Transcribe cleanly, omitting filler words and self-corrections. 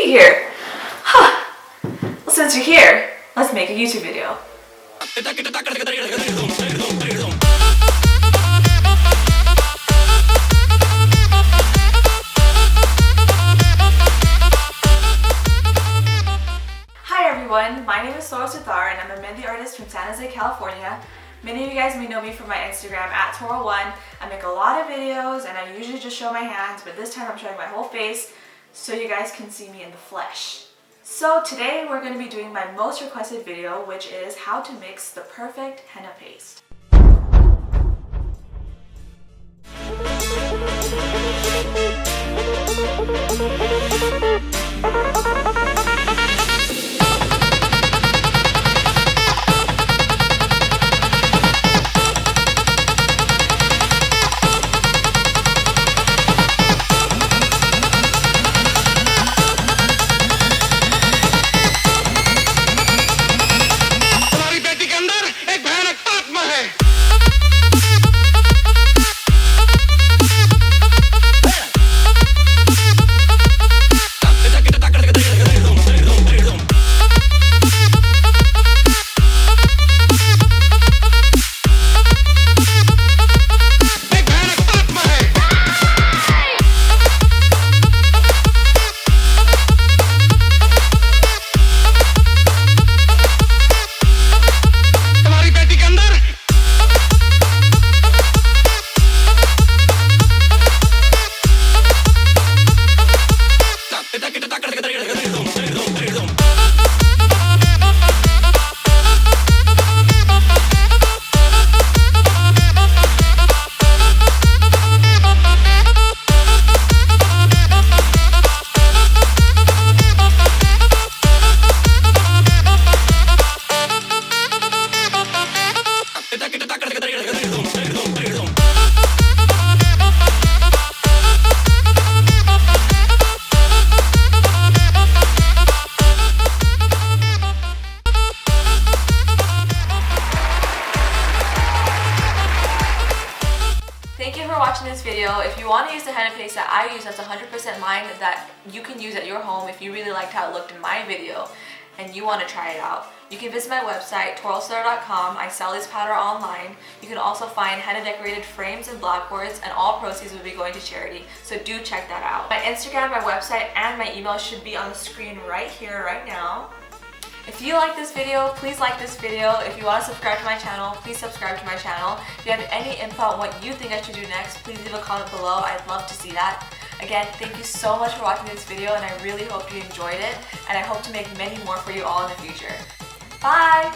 be here. Huh. Well, since you're here, let's make a YouTube video. Hi everyone, my name is Toral Suthar and I'm a Mehndi artist from San Jose, California. Many of you guys may know me from my Instagram @Toral1. I make a lot of videos and I usually just show my hands, but this time I'm showing my whole face so you guys can see me in the flesh. So today we're going to be doing my most requested video, which is how to mix the perfect henna paste. Thank you for watching this video. If you want to use the henna paste that I use, that's 100% mine, that you can use at your home if you really liked how it looked in my video and you want to try it out. You can visit my website, toralsuthar.com. I sell this powder online. You can also find henna decorated frames and blackboards, and all proceeds will be going to charity, so do check that out. My Instagram, my website, and my email should be on the screen right here, right now. If you like this video, please like this video. If you want to subscribe to my channel, please subscribe to my channel. If you have any info on what you think I should do next, please leave a comment below. I'd love to see that. Again, thank you so much for watching this video, and I really hope you enjoyed it, and I hope to make many more for you all in the future. Bye!